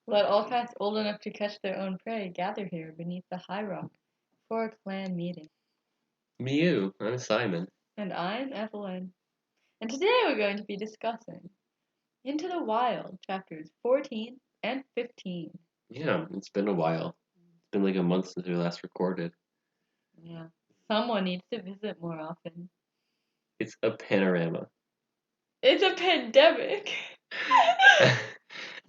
Let all cats old enough to catch their own prey gather here beneath the high rock for a clan meeting. Miouooo, I'm Simon. And I'm Evelyn. And today we're going to be discussing Into the Wild, chapters 14 and 15. Yeah, it's been a while. It's been like a month since we last recorded. Yeah. Someone needs to visit more often. It's a panorama. It's a pandemic!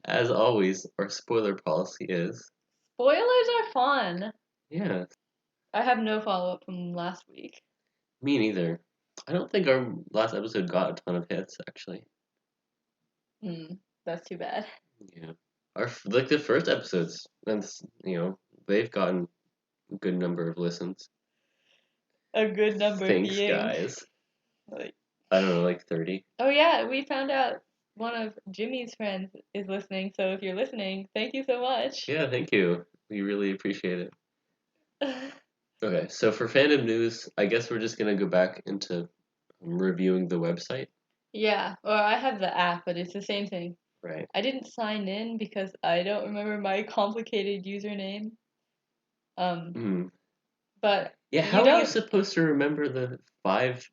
As always, our spoiler policy is. Spoilers are fun! Yeah, I have no follow up from last week. me neither. I don't think our last episode got a ton of hits, actually. That's too bad. Yeah. The first episodes, they've gotten a good number of listens. A good number Thanks, being. guys. Like, I don't know, like 30. oh yeah, we found out one of Jimmy's friends is listening, so if you're listening, thank you so much. Yeah, thank you. We really appreciate it. Okay, so for fandom news, I guess we're just gonna go back into reviewing the website. Yeah, or I have the app, but it's the same thing. Right. I didn't sign in because I don't remember my complicated username. Hmm. But Yeah, you how are you don't. supposed to remember the five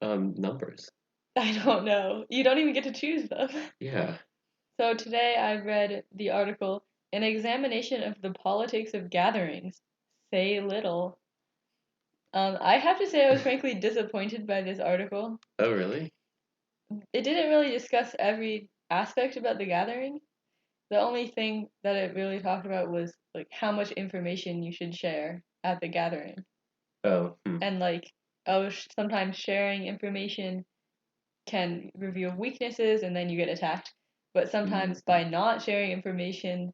numbers? I don't know. You don't even get to choose them. Yeah. So today I read the article, An Examination of the Politics of Gatherings. Say little. I have to say I was frankly disappointed by this article. Oh, really? It didn't really discuss every aspect about the gathering. The only thing that it really talked about was like how much information you should share at the gathering. Oh, And like, oh, sometimes sharing information can reveal weaknesses and then you get attacked. But sometimes by not sharing information,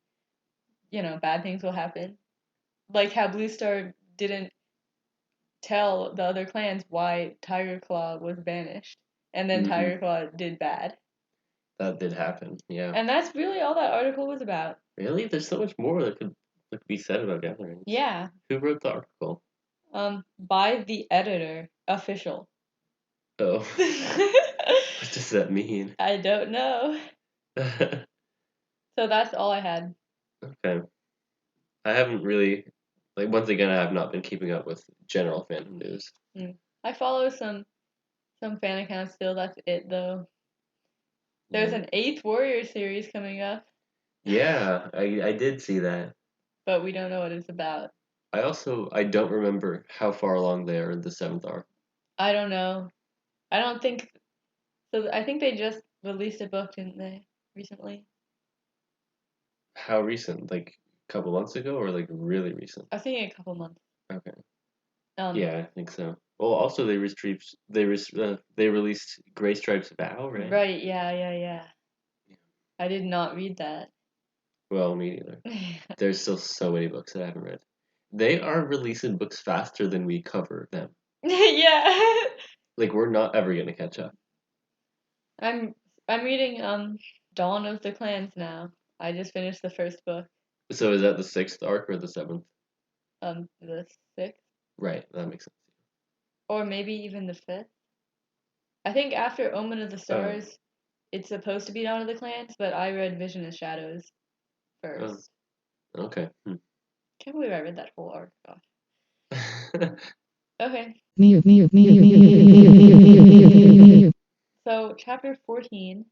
bad things will happen. Like how Bluestar didn't tell the other clans why Tigerclaw was banished. And then Tigerclaw did bad. that did happen. Yeah. And that's really all that article was about. Really? There's so much more that could be said about gatherings. Yeah. Who wrote the article? By the editor, official. Oh. What does that mean? I don't know. So that's all I had. Okay. I haven't really, once again, I have not been keeping up with general fandom news. I follow some fan accounts still. That's it though. There's an 8th Warrior series coming up. Yeah, I did see that. But we don't know what it's about. I don't remember how far along they are in the 7th arc. I don't know. I don't think so. I think they just released a book, didn't they, recently? How recent? Like a couple months ago, or like really recent? I was thinking a couple months. Okay. Um, Yeah, I think so. Well, also they released Gray Stripes Vow, right? Right. Yeah. I did not read that. Well, me neither. There's still so many books that I haven't read. They are releasing books faster than we cover them. Yeah. Like we're not ever gonna catch up. I'm reading Dawn of the Clans now. I just finished the first book. So is that the 6th arc or the 7th? The 6th. Right, that makes sense. Or maybe even the 5th. I think after Omen of the Stars, it's supposed to be Dawn of the Clans, but I read Vision of Shadows first. Oh, okay. Can't believe I read that whole arc. Gosh. Okay. So, chapter 14.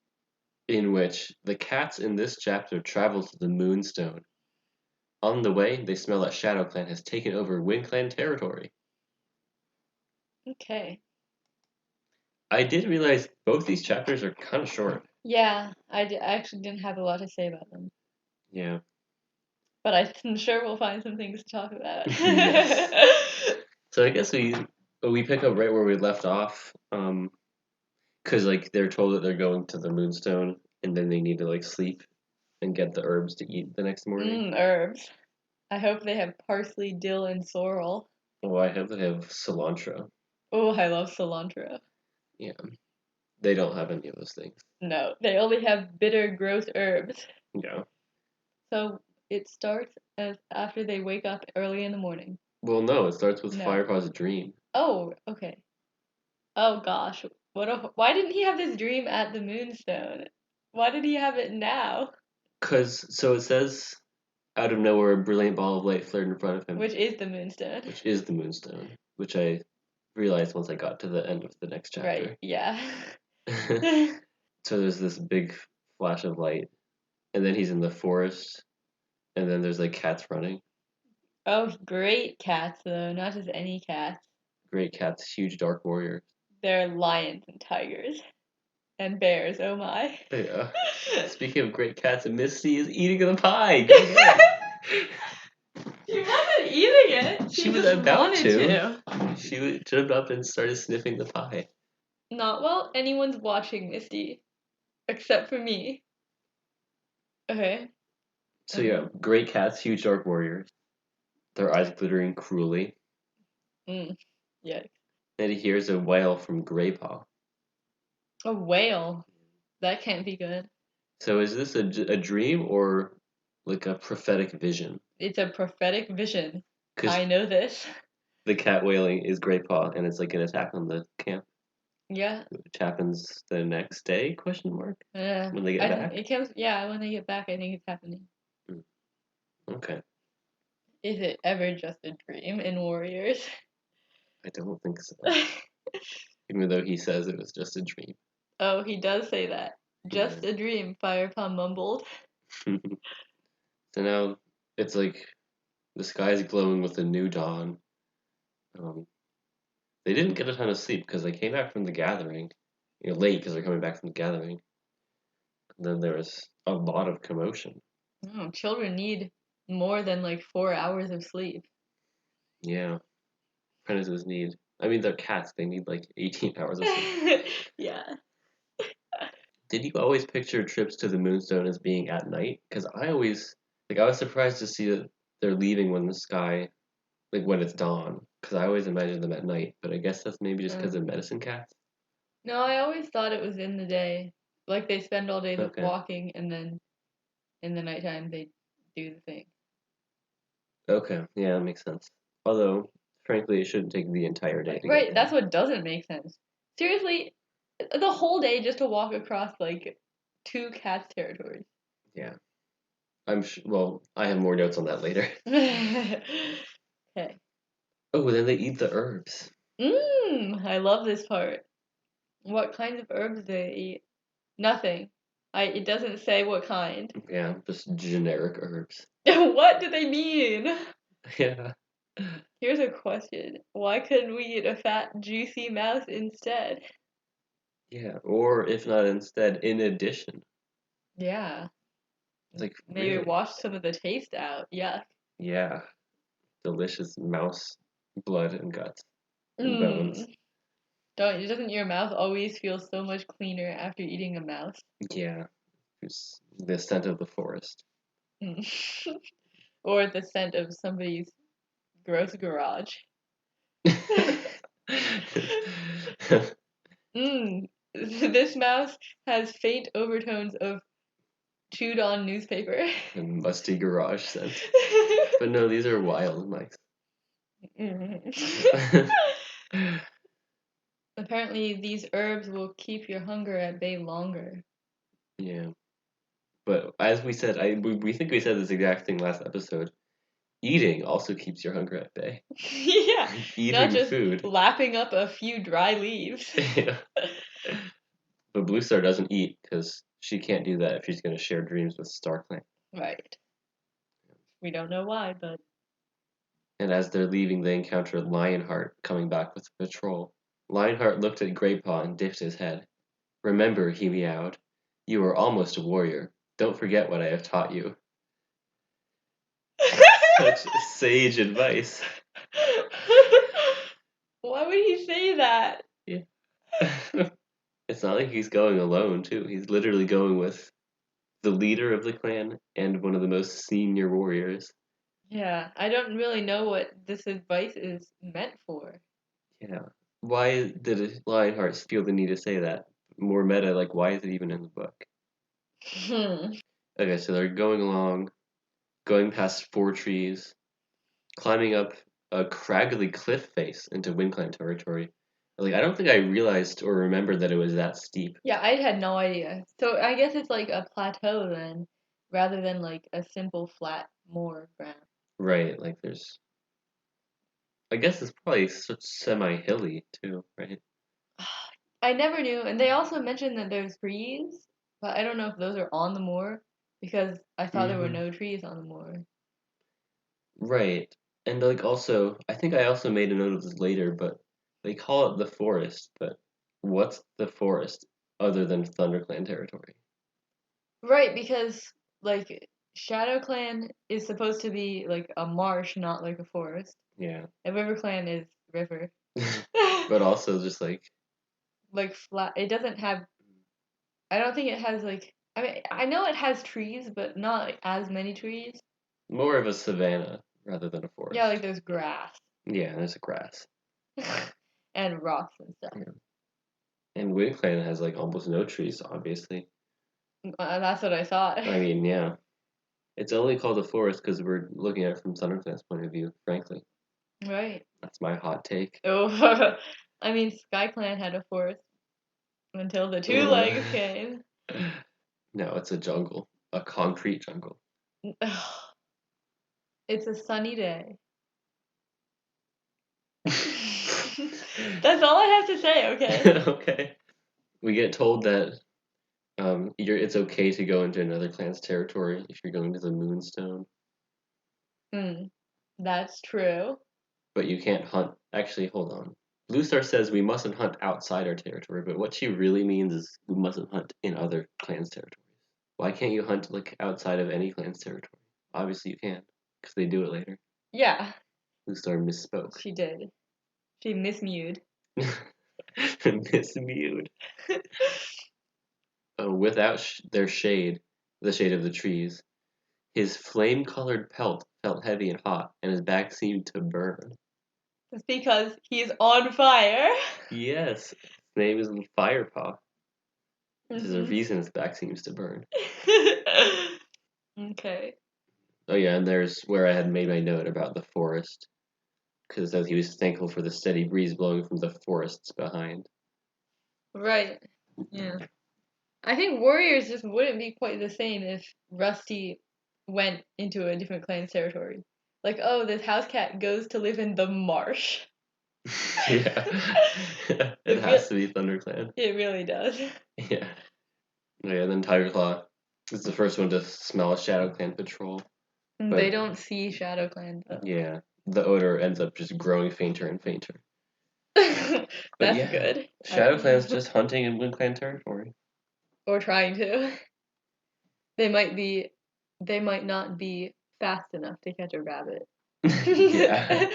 In which the cats in this chapter travel to the Moonstone. On the way, they smell that Shadow Clan has taken over Wind Clan territory. Okay. I did realize both these chapters are kind of short. Yeah, I actually didn't have a lot to say about them. Yeah. But I'm sure we'll find some things to talk about. Yes. So I guess we pick up right where we left off. Because like they're told that they're going to the Moonstone, and then they need to like sleep and get the herbs to eat the next morning. Herbs. I hope they have parsley, dill, and sorrel. Oh, I hope they have cilantro. Oh, I love cilantro. Yeah. They don't have any of those things. No, they only have bitter, gross herbs. Yeah. So it starts as after they wake up early in the morning. Well, no, it starts with Firepaw's dream. Oh, okay. Oh gosh, why didn't he have this dream at the Moonstone? Why did he have it now? So it says, out of nowhere, a brilliant ball of light flared in front of him, Which is the Moonstone. which is the Moonstone, which I realized once I got to the end of the next chapter. Right, yeah. So there's this big flash of light, and then he's in the forest, and then there's like cats running. Oh, great cats, though. Not just any cats. Great cats, huge dark warriors. They're lions and tigers. And bears, oh my. Yeah. Speaking of great cats, Misty is eating the pie. Go ahead. She wasn't eating it. She was just about wanted to. She jumped up and started sniffing the pie. Not while anyone's watching, Misty. Except for me. Okay. So yeah, great cats, huge dark warriors. Their eyes glittering cruelly. Yeah. And he hears a wail from Graypaw. A whale. That can't be good. So is this a dream or like a prophetic vision? It's a prophetic vision. 'Cause I know this. the cat wailing is Graypaw, and it's like an attack on the camp, Yeah. which happens the next day? Question mark. When they get back. It comes. Yeah, when they get back, I think it's happening. Okay. Is it ever just a dream in Warriors? I don't think so. Even though he says it was just a dream. Oh, he does say that. Just a dream, Firepaw mumbled. So now it's like the sky's glowing with a new dawn. They didn't get a ton of sleep because they came back from the gathering, late because they're coming back from the gathering. And then there was a lot of commotion. Children need more than like 4 hours of sleep. Yeah. Apprentices need. I mean, they're cats. They need like 18 hours of sleep. Yeah. Did you always picture trips to the Moonstone as being at night? Because I was surprised to see that they're leaving when the sky, like when it's dawn. Because I always imagined them at night, but I guess that's maybe just because of medicine cats. No, I always thought it was in the day. Like they spend all day Okay. walking, and then in the nighttime they do the thing. Okay, yeah, that makes sense. Although, frankly, it shouldn't take the entire day to Right, get that's there. what doesn't make sense. Seriously, the whole day just to walk across like 2 cats' territories. Yeah. Well, I have more notes on that later. Okay. Oh, then they eat the herbs. I love this part. What kinds of herbs do they eat? Nothing. It doesn't say what kind. Yeah, just generic herbs. What do they mean? Yeah. Here's a question. Why couldn't we eat a fat, juicy mouse instead? Yeah, or if not instead, in addition. Yeah. Like, Maybe really? wash some of the taste out. Yuck. Yeah. Delicious mouse blood and guts and bones. Doesn't your mouth always feel so much cleaner after eating a mouse? Yeah. It's the scent of the forest. Or the scent of somebody's gross garage. This mouse has faint overtones of chewed on newspaper. And musty garage scent. But no, these are wild mice. Apparently, these herbs will keep your hunger at bay longer. Yeah. But as we said, we think we said this exact thing last episode. Eating also keeps your hunger at bay. Yeah. Eating Not just food. lapping up a few dry leaves. Yeah. But Bluestar doesn't eat because she can't do that if she's going to share dreams with StarClan. Right. We don't know why, but... And as they're leaving, they encounter Lionheart coming back with a patrol. Lionheart looked at Graypaw and dipped his head. Remember, he meowed, you are almost a warrior. Don't forget what I have taught you. Such sage advice. Why would he say that? Yeah. It's not like he's going alone, too. He's literally going with the leader of the clan and one of the most senior warriors. Yeah, I don't really know what this advice is meant for. Yeah. Why did Lionheart feel the need to say that? More meta, like, why is it even in the book? Okay, so they're going along, going past 4 trees, climbing up a craggly cliff face into WindClan territory. Like, I don't think I realized or remembered that it was that steep. Yeah, I had no idea. So I guess it's like a plateau then. rather than like a simple flat moor ground. Right, like there's. I guess it's probably semi-hilly too, right? I never knew, and they also mentioned that there's trees, but I don't know if those are on the moor because I thought there were Hmm. no trees on the moor. Right. And like also, I think I also made a note of this later, but they call it the forest, but what's the forest other than ThunderClan territory? Right, because like ShadowClan is supposed to be like a marsh, not like a forest. Yeah. And RiverClan is river. But also just like Like flat. It doesn't have. I don't think it has like. I mean, I know it has trees, but not like, as many trees. more of a savanna rather than a Yeah, like forest. there's grass Yeah, there's a grass. and rocks and stuff. Yeah. And WindClan has like almost no trees, obviously. That's what I thought. I mean, yeah. It's only called a forest because we're looking at it from ThunderClan's point of view, frankly. Right. That's my hot take. Oh, I mean, SkyClan had a forest until the two legs came. No, it's a jungle. A concrete jungle. It's a sunny day. That's all I have to say, okay? Okay. We get told that it's okay to go into another clan's territory if you're going to the Moonstone, Hmm, that's true. but you can't hunt. Actually, hold on. Bluestar says we mustn't hunt outside our territory, but what she really means is we mustn't hunt in other clans' territories. Why can't you hunt like outside of any clan's territory? Obviously you can, because they do it later. Yeah, Bluestar misspoke. she did. She mismewed. Mismewed. Without their shade, the shade of the trees, his flame-colored pelt felt heavy and hot, and his back seemed to burn. It's because he's on fire. Yes, his name is Firepaw. There's a Hmm. reason his back seems to burn. Okay. Oh yeah, and there's where I had made my note about the forest, because he was thankful for the steady breeze blowing from the forests behind. Right. Yeah. I think warriors just wouldn't be quite the same if Rusty went into a different clan's territory. Like, oh, this house cat goes to live in the marsh. Yeah, it It re- has to be ThunderClan. it really does. Yeah, yeah. And then Tigerclaw is the first one to smell a Shadow Clan patrol, They but don't see Shadow Clan though. yeah, the odor ends up just growing fainter and fainter. But That's yeah, good. Shadow Clan's just hunting in Wind Clan territory. Or trying to. They might be. They might not be fast enough to catch a rabbit. Yeah,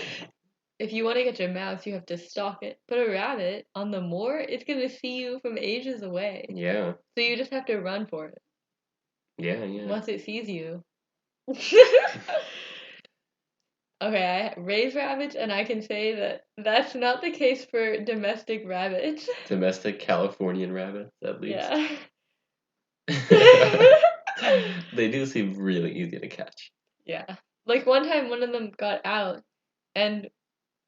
If you want to catch a mouse, you have to stalk it. But a rabbit on the moor, it's gonna see you from ages away. yeah, So you just have to run for it yeah, yeah. once it sees you. Okay, I raise rabbits, and I can say that that's not the case for domestic rabbits. Domestic Californian rabbits, at least. Yeah. They do seem really easy to catch. Yeah. Like one time, one of them got out, and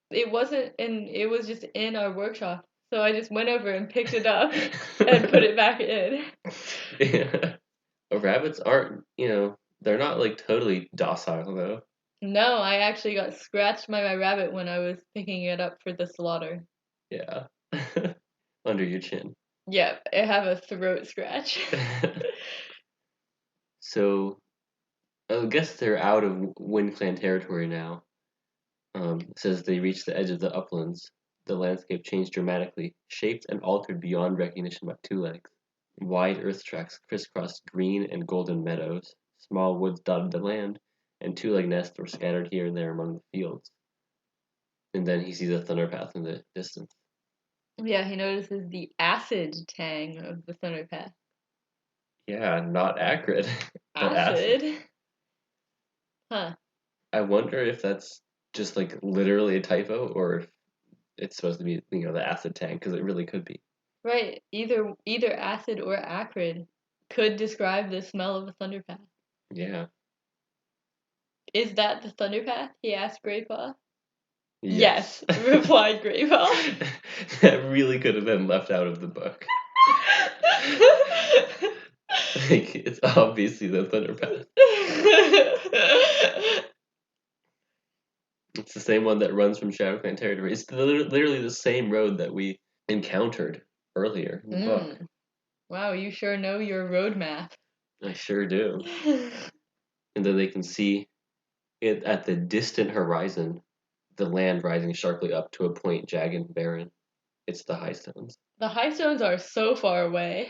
it wasn't in. It was just in our workshop. So I just went over and picked it up and put it back in. Yeah. Rabbits aren't, they're not like totally docile though. No, I actually got scratched by my rabbit when I was picking it up for the slaughter. Yeah. Under your chin. Yep, I have a throat scratch. So, I guess they're out of Wind Clan territory now. It says they reached the edge of the uplands. The landscape changed dramatically, shaped and altered beyond recognition by two legs. Wide earth tracks crisscrossed green and golden meadows. Small woods dotted the land, and two-leg nests were scattered here and there among the fields. And then he sees a thunder path in the distance. Yeah, he notices the acid tang of the thunder path. Yeah, not acrid, but acid. Acid? Huh. I wonder if that's just like literally a typo or if it's supposed to be, the acid tank, because it really could be. Right, either acid or acrid could describe the smell of a thunder path. Yeah. Is that the thunder path? He asked Graypaw. Yes. Yes, replied Graypaw. That really could have been left out of the book. Like, it's obviously the Thunderpath. It's the same one that runs from Shadow Clan territory. It's literally the same road that we encountered earlier in the book. Wow, you sure know your roadmap. I sure do. And then they can see it at the distant horizon, the land rising sharply up to a point jagged and barren. It's the high stones. The high stones are so far away.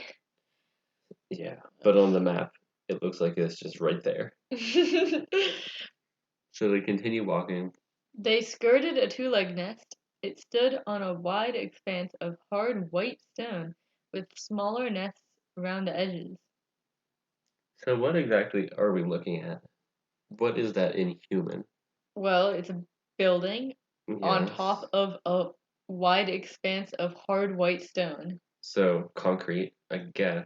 Yeah, but on the map, it looks like it's just right there. So they continue walking. They skirted a two-leg nest. It stood on a wide expanse of hard white stone with smaller nests around the edges. So what exactly are we looking at? What is that inhuman? Well, it's a building on Yes. top of a wide expanse of hard white stone. So concrete, I guess.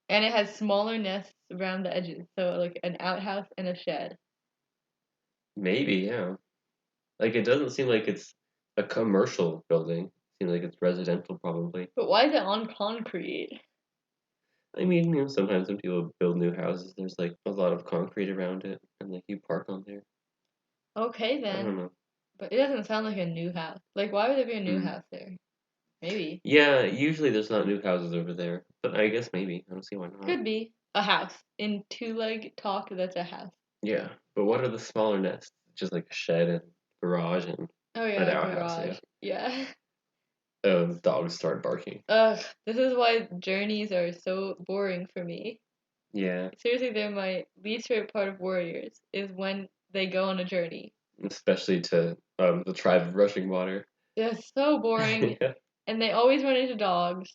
And it has smaller nests around the edges, so like an outhouse and a shed. Maybe, yeah. Like, it doesn't seem like it's a commercial building. It seems like it's residential, probably. But why is it on concrete? I mean, sometimes when people build new houses, there's like a lot of concrete around it, and like you park on there. Okay I don't then. know. But it doesn't sound like a new house. Like, why would there be a new Hmm. house there? Maybe. Yeah, usually there's not new houses over there, but I guess maybe. I don't see why not. Could be. A house. In two-leg talk, that's a house. Yeah, but what are the smaller nests? Just like a shed and garage and Oh an yeah, outhouse, yeah. garage. Yeah. Oh, the dogs start barking. Ugh, this is why journeys are so boring for me. Yeah, Seriously, they're my least favorite part of Warriors, is when they go on a journey. especially to the tribe of rushing water. They're so boring, Yeah. and they always run into dogs.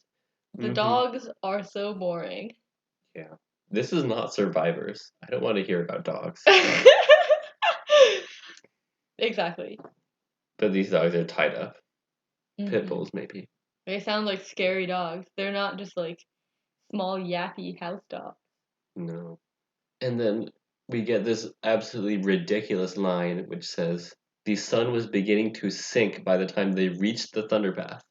The Hmm. dogs are so boring. Yeah. This is not Survivors. I don't want to hear about dogs. Exactly. But these dogs are tied up. Pit Hmm. bulls, maybe. They sound like scary dogs. They're not just like small yappy house dogs. No. And then we get this absolutely ridiculous line which says, the sun was beginning to sink by the time they reached the Thunderpath.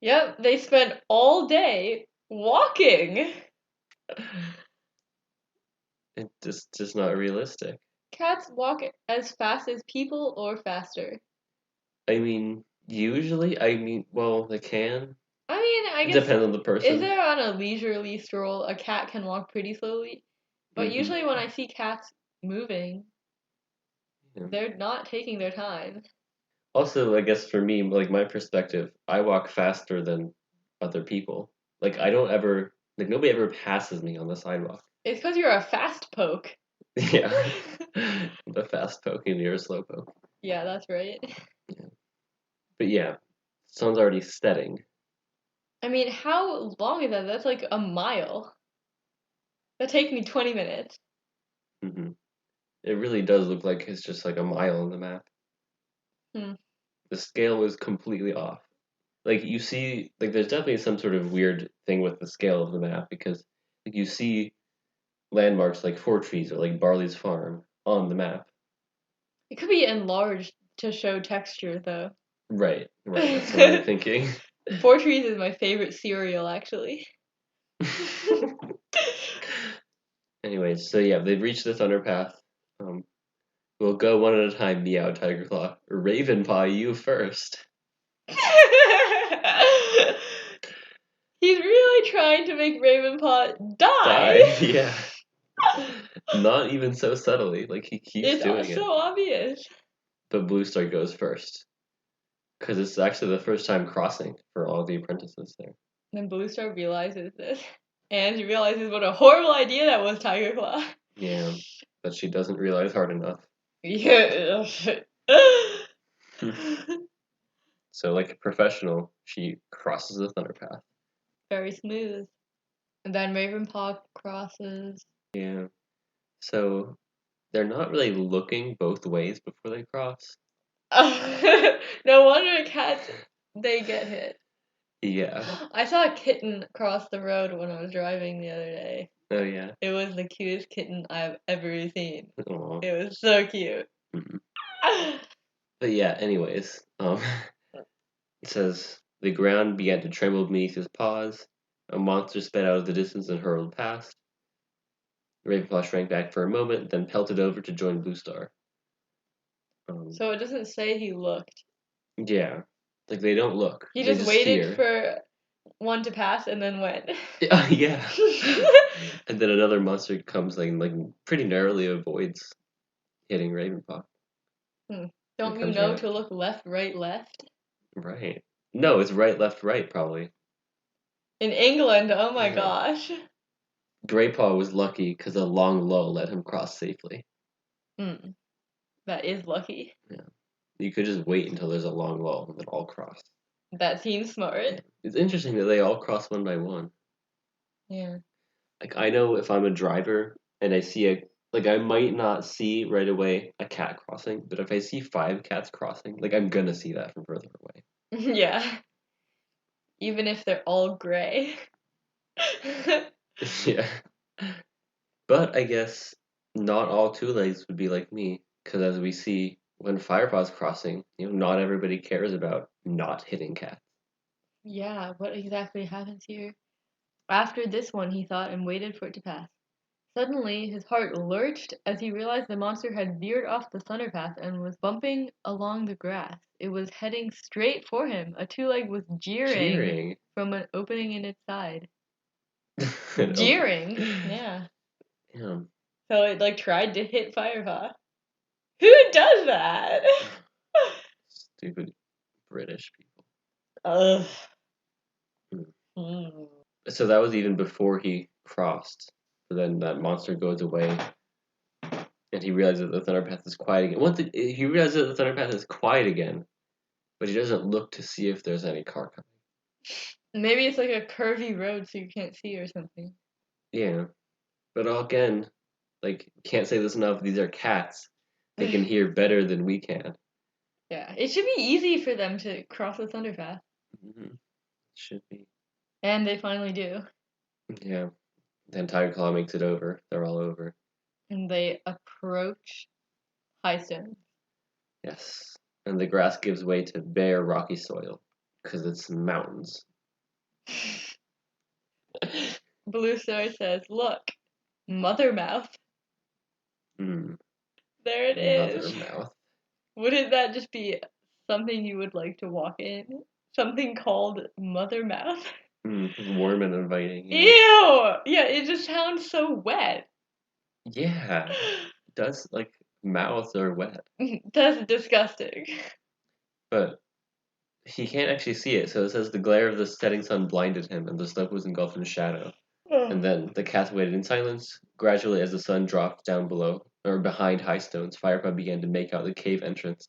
Yep, they spent all day walking. It's just not realistic. Cats walk as fast as people or faster. I mean, usually, well, they can. I mean, I It guess depends on the if person. they're on a leisurely stroll, a cat can walk pretty slowly. But Hmm. usually when I see cats moving, Yeah. they're not taking their time. Also, I guess for me, like my perspective, I walk faster than other people. Like I don't ever, like nobody ever passes me on the sidewalk. It's because you're a fast poke. Yeah, the fast poke and you're a slow poke. Yeah, that's right. Yeah. But yeah, sun's already setting. I mean, how long is that? That's like a mile. That takes me 20 minutes. Hmm. It really does look like it's just like a mile on the map. Hmm. The scale is completely off. Like you see, like there's definitely some sort of weird thing with the scale of the map because like you see landmarks like Four Trees or like Barley's Farm on the map. It could be enlarged to show texture, though. Right, right. That's what I'm thinking. Four Trees is my favorite cereal, actually. Anyways, so yeah, they've reached the Thunder Path. Um, we'll go one at a time. Meow, Tigerclaw, Ravenpaw, you first. He's really trying to make Ravenpaw Die. die. Yeah. Not even so subtly. Like he keeps It's doing it. so obvious. But Bluestar goes first because it's actually the first time crossing for all the apprentices there. Then Bluestar realizes this, and he realizes what a horrible idea that was, Tigerclaw. Yeah, but she doesn't realize hard enough. Yeah. So, like a professional, she crosses the Thunder Path. Very smooth. And then Ravenpaw crosses. Yeah. So they're not really looking both ways before they cross. No wonder cats, they get hit. Yeah. I saw a kitten cross the road when I was driving the other day. Oh yeah. It was the cutest kitten I've ever seen. Aw. It was so cute. Mhm. But yeah. Anyways, it says the ground began to tremble beneath his paws. A monster sped out of the distance and hurled past. Ravenpaw shrank back for a moment, then pelted over to join Bluestar. So it doesn't say he looked. Yeah. Like, they don't look. He They just waited steer. for one to pass and then went. Yeah. And then another monster comes like pretty narrowly avoids hitting Ravenpaw. Don't you know to look left, right, left? Right. No, it's right, left, right, probably. In England, oh my gosh. Graypaw was lucky because a long lull let him cross safely. That is lucky. Yeah. You could just wait until there's a long lull and then all cross. That seems smart. It's interesting that they all cross one by one. Yeah. Like, I know if I'm a driver and I see I might not see right away a cat crossing, but if I see 5 cats crossing, like, I'm gonna see that from further away. Yeah. Even if they're all gray. Yeah. But I guess not all two legs would be like me, because as we see when Firepaw's crossing, not everybody cares about not hitting cats. Yeah, what exactly happens here? After this one, he thought and waited for it to pass. Suddenly, his heart lurched as he realized the monster had veered off the thunder path and was bumping along the grass. It was heading straight for him. A two-leg was jeering from an opening in its side. Jeering? Yeah. Yeah. So it tried to hit Firepaw. Who does that? Stupid British people. Ugh. So that was even before he crossed. So then that monster goes away, and he realizes that the thunder path is quiet again. He realizes that the thunder path is quiet again, but he doesn't look to see if there's any car coming. Maybe it's like a curvy road so you can't see or something. Yeah. But again, can't say this enough, these are cats. They can hear better than we can. Yeah, it should be easy for them to cross the thunder path. Mm-hmm. Should be. And they finally do. Yeah. Then Tigerclaw makes it over. They're all over. And they approach Highstone. Yes. And the grass gives way to bare, rocky soil. Because it's mountains. Bluestar says, "Look, Mothermouth." Hmm. There it is. Mothermouth. Wouldn't that just be something you would like to walk in? Something called Mothermouth? Warm and inviting. Yeah. Ew! Yeah, it just sounds so wet. Yeah. It does, mouths are wet. That's disgusting. But he can't actually see it, so it says the glare of the setting sun blinded him, and the slope was engulfed in shadow. And then the cats waited in silence. Gradually, as the sun dropped down below, or behind High Stones, Firepaw began to make out the cave entrance.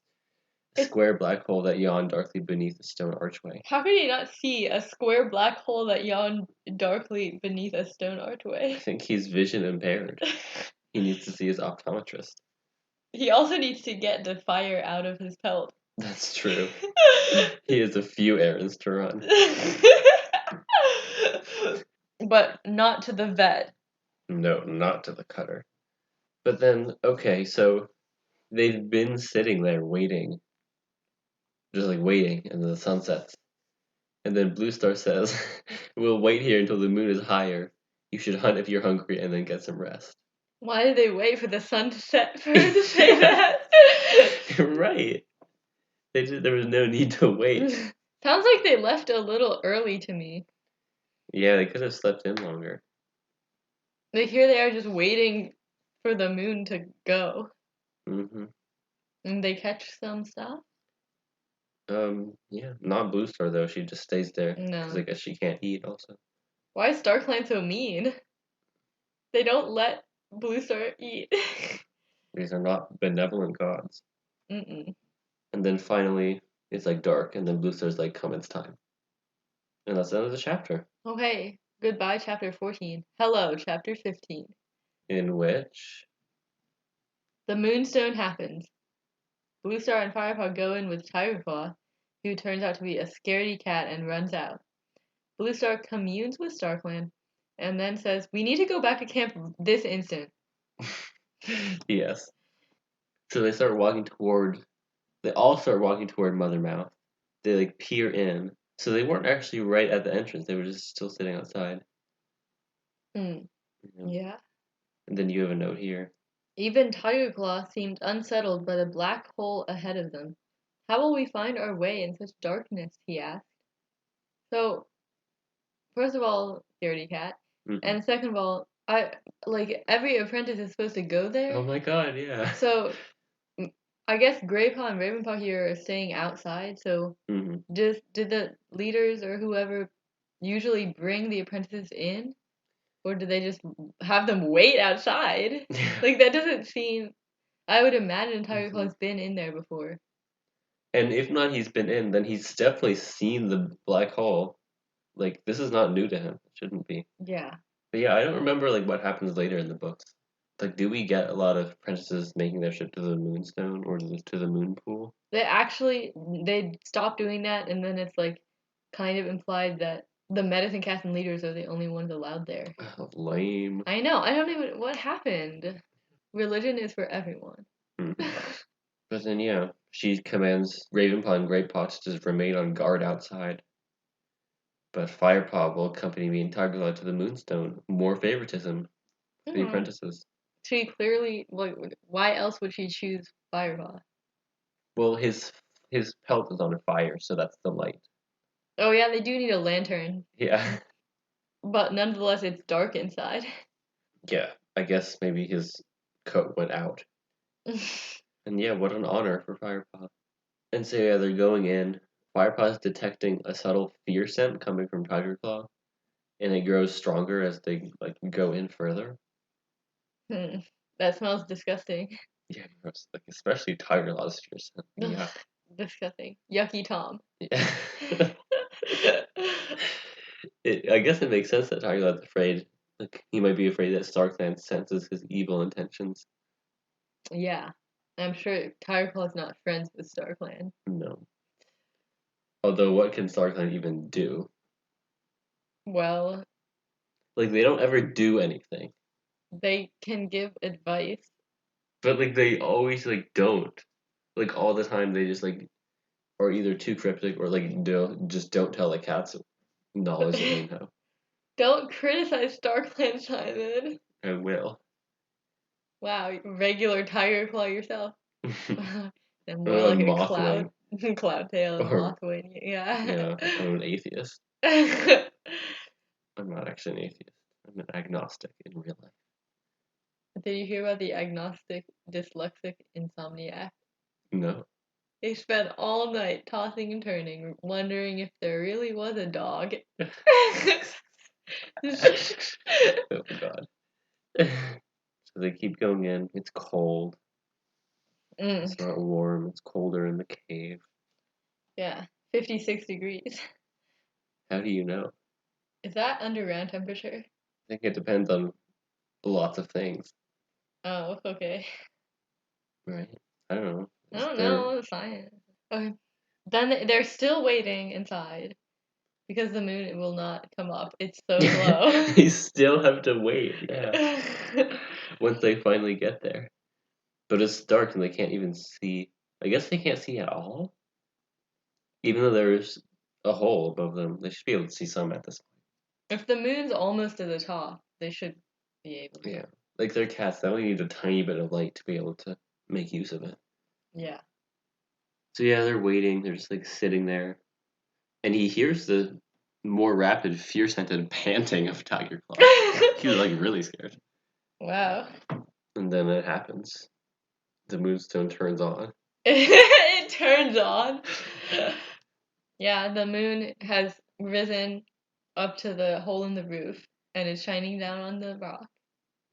A square black hole that yawned darkly beneath a stone archway. How could he not see a square black hole that yawned darkly beneath a stone archway? I think he's vision impaired. He needs to see his optometrist. He also needs to get the fire out of his pelt. That's true. He has a few errands to run. But not to the vet. No, not to the cutter. But then, okay, so they've been sitting there waiting. Just waiting, and then the sun sets. And then Bluestar says, "We'll wait here until the moon is higher. You should hunt if you're hungry and then get some rest." Why did they wait for the sun to set for her to say that? Right. There was no need to wait. Sounds like they left a little early to me. Yeah, they could have slept in longer. Here they are just waiting for the moon to go. Mm-hmm. And they catch some stuff? Yeah, not Bluestar though. She just stays there. No. Because I guess she can't eat also. Why is StarClan so mean? They don't let Bluestar eat. These are not benevolent gods. Mm-mm. And then finally, it's dark, and then Bluestar's come, it's time. And that's the end of the chapter. Okay, goodbye, chapter 14. Hello, chapter 15. In which The Moonstone happens. Bluestar and Firepaw go in with Tigerclaw, who turns out to be a scaredy cat and runs out. Bluestar communes with StarClan, and then says, "We need to go back to camp this instant." Yes. So they all start walking toward Mothermouth. They peer in. So they weren't actually right at the entrance. They were just still sitting outside. Hmm. Yeah. Yeah. And then you have a note here. Even Tigerclaw seemed unsettled by the black hole ahead of them. How will we find our way in such darkness? He asked. So, first of all, scaredy cat, Mm-hmm. and second of all, I like every apprentice is supposed to go there. Oh my god, yeah. So, I guess Graypaw and Ravenpaw here are staying outside. So, Mm-hmm. did the leaders or whoever usually bring the apprentices in, or do they just have them wait outside? Like that doesn't seem. I would imagine Tigerclaw's been in there before. And if not, he's been in, then he's definitely seen the black hole. Like, this is not new to him. It shouldn't be. Yeah. But yeah, I don't remember, like, what happens later in the books. Like, do we get a lot of apprentices making their ship to the Moonstone or to the Moon Pool? They stopped doing that, and then it's like kind of implied that the medicine cats and leaders are the only ones allowed there. Lame. I know. I don't even. What happened? Religion is for everyone. Mhm. But then, yeah, she commands Ravenpaw and Graypaw to just remain on guard outside. But Firepaw will accompany me and Tigerclaw to the Moonstone. More favoritism for the Hmm. apprentices. She clearly like. Why else would she choose Firepaw? Well, his pelt is on fire, so that's the light. Oh yeah, they do need a lantern, Yeah. but nonetheless, it's dark inside. Yeah. I guess maybe his coat went out. And yeah, what an honor for Firepaw. And so yeah, they're going in. Firepaw's detecting a subtle fear scent coming from Tigerclaw, and it grows stronger as they like go in further. Hmm. That smells disgusting. Yeah, gross. Like especially Tigerclaw's fear scent. Ugh, Yeah. disgusting. Yucky Tom. Yeah. I guess it makes sense that Tigerclaw's afraid. Like he might be afraid that StarClan senses his evil intentions. Yeah. I'm sure Tigerclaw's not friends with StarClan. No. Although, what can StarClan even do? Well, Like they don't ever do anything. they can give advice. But like they always like don't. Like all the time they just like are either too cryptic or like don't tell the cats knowledge that they know. Don't criticize StarClan, Simon. I will. Wow, regular Tigerclaw yourself. And more Or a like a Mothwing. cloud tail and Or mothwing. Yeah. yeah, I'm an atheist. I'm not actually an atheist. I'm an agnostic in real life. Did you hear about the agnostic dyslexic insomniac? No. They spent all night tossing and turning, wondering if there really was a dog. Oh god. So they keep going in. It's cold. It's not warm. It's colder in the cave. Yeah, 56 degrees. How do you know? Is that underground temperature? I think it depends on lots of things, Oh, okay. right? I don't know. I Is don't there? know, science. Okay. Then they're still waiting inside because the moon will not come up. It's so slow. They still have to wait. Yeah. Once they finally get there, but it's dark and they can't even see. I guess they can't see at all, even though there's a hole above them. They should be able to see some at this If the moon's almost to the top, they should be able point. to. Yeah. Like they're cats, they only need a tiny bit of light to be able to make use of it. Yeah. So yeah, they're waiting. They're just like sitting there, and he hears the more rapid, fear-scented panting of Tigerclaw. He was like really scared. Wow. And then it happens. The Moonstone turns on. It turns on. Yeah, the moon has risen up to the hole in the roof and is shining down on the rock.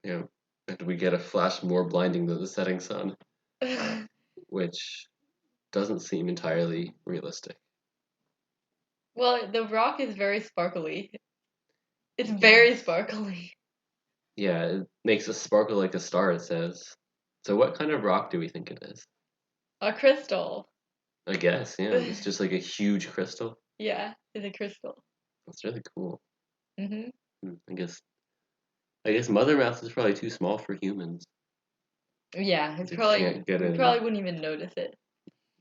Yeah. And we get a flash more blinding than the setting sun, which doesn't seem entirely realistic. Well, the rock is very sparkly. It's very Yes. sparkly. Yeah, it makes it sparkle like a star, it says. So what kind of rock do we think it is? A crystal. I guess, yeah. It's just like a huge crystal. Yeah, it's a crystal. That's really cool. Mhm. I guess Mothermouth is probably too small for humans. Yeah, it's They probably can't get we in. probably wouldn't even notice it.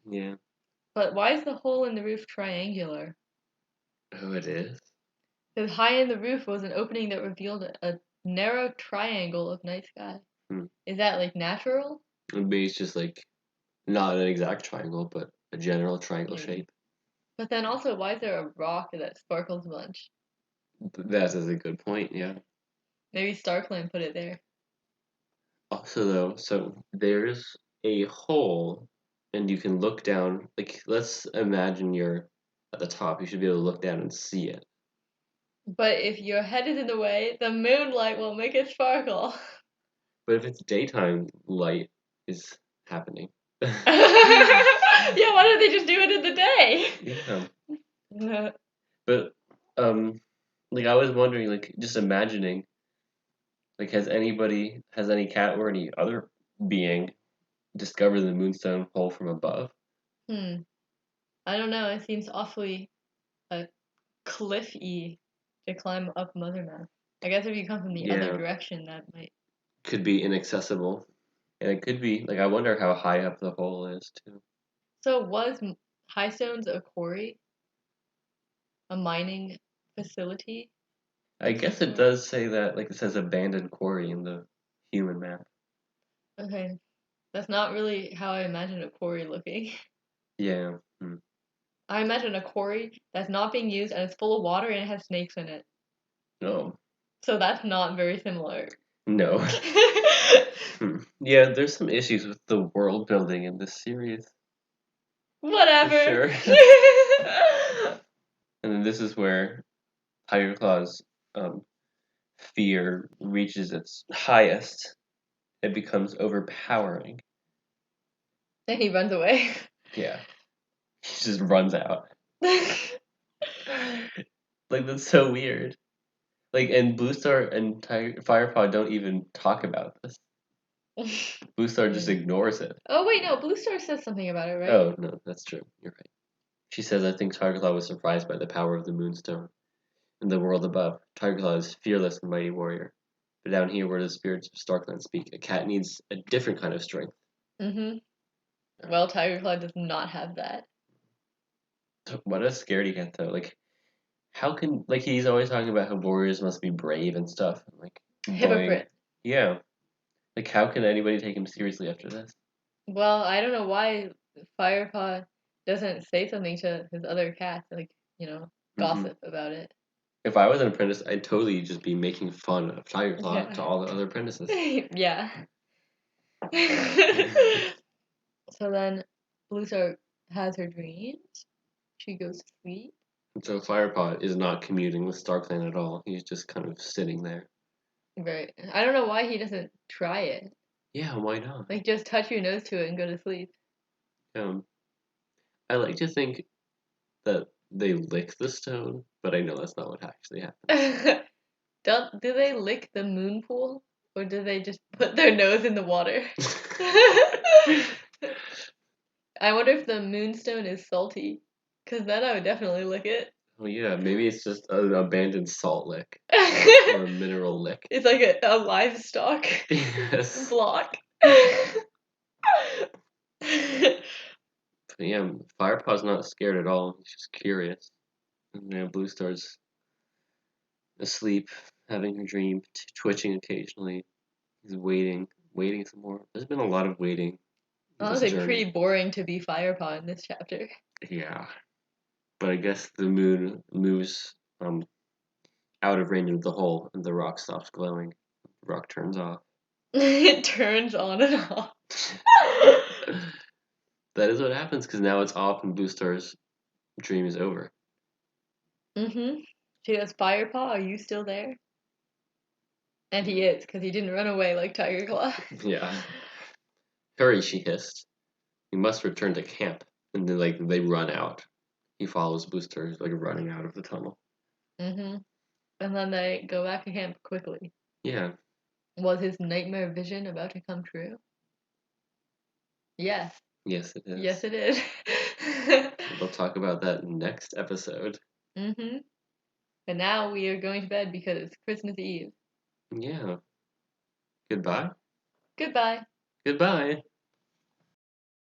Yeah. But why is the hole in the roof triangular? Oh, it is? Because high in the roof was an opening that revealed a narrow triangle of night sky. Hmm. Is that like natural? Maybe it's just like not an exact triangle, but a general triangle Maybe. shape. But then also, why is there a rock that sparkles a bunch? That is a good point, yeah. Maybe Starkland put it there. Also, though, so there's a hole, and you can look down. Like, let's imagine you're at the top. You should be able to look down and see it. But if your head is in the way, the moonlight will make it sparkle. But if it's daytime, light is happening. Yeah, why don't they just do it in the Yeah. day? But, like, I was wondering, like, just imagining, like, has any cat or any other being discovered the Moonstone hole from above? I don't know. It seems awfully uh, cliffy to climb up Mothermouth. I guess if you come from the other Yeah, direction, that might. could be inaccessible. And it could be, like, I wonder how high up the hole is, too. So was Highstones a quarry, a mining facility I of some guess it sort? does say that, like, it says abandoned quarry in the human map. Okay, that's not really how I imagine a quarry looking. Yeah. Hmm. I imagine a quarry that's not being used and it's full of water and it has snakes in it. No. So that's not very similar. No. Hmm. Yeah, there's some issues with the world building in this series, for Whatever. sure. And then this is where Tigerclaw's fear reaches its highest. It becomes overpowering. And he runs away. Yeah. He just runs out. Like, that's so weird. Like, and Bluestar and Firepaw don't even talk about this. Bluestar just Yeah. ignores it. Oh wait, no, Bluestar says something about it, right? Oh, no, that's true. You're right. She says, I think Tigerclaw was surprised by the power of the Moonstone. In the world above, Tigerclaw is fearless and mighty warrior. But down here, where the spirits of Starkland speak, a cat needs a different kind of strength. Mm-hmm. Well, Tigerclaw does not have that. What a scaredy cat, though. Like, how can, like, he's always talking about how warriors must be brave and stuff. Like, boing. Hypocrite. Yeah. Like, how can anybody take him seriously after this? Well, I don't know why Firepaw doesn't say something to his other cats, like, Hmm. gossip about it. If I was an apprentice, I'd totally just be making fun of Tigerclaw to Yeah. all the other apprentices. Yeah. So then Bluestar has her dreams. She goes to sleep. So Firepaw is not commuting with StarClan at all. He's just kind of sitting there. Right. I don't know why he doesn't try it. Yeah, why not? Like, just touch your nose to it and go to sleep. Um, I like to think that they lick the stone, but I know that's not what actually happens. Do they lick the moon pool? Or do they just put their nose in the water? I wonder if the moonstone is salty. Because then I would definitely lick it. Oh yeah, maybe it's just an abandoned salt lick or a mineral lick. It's like a livestock Yes. block. But yeah, Firepaw's not scared at all. He's just curious. And now Bluestar's asleep, having her dream, twitching occasionally. He's waiting some more. There's been a lot of waiting in this Honestly, pretty journey. boring to be Firepaw in this chapter. Yeah, but I guess the moon moves out of range of the hole, and the rock stops glowing. The rock turns off. It turns on and off. That is what happens because now it's off, and Bluestar's dream is over. Mm-hmm. She goes, Firepaw, are you still there? And he is, because he didn't run away like Tigerclaw. Yeah. Hurry, she hissed. We must return to camp. And then, like, they run out. He follows Bluestar, like, running out of the tunnel. Mm-hmm. And then they go back to camp quickly. Yeah. Was his nightmare vision about to come true? Yes. Yes, it is. Yes, it is. We'll talk about that next episode. Mm-hmm. And now we are going to bed because it's Christmas Eve. Yeah. Goodbye. Goodbye. Goodbye.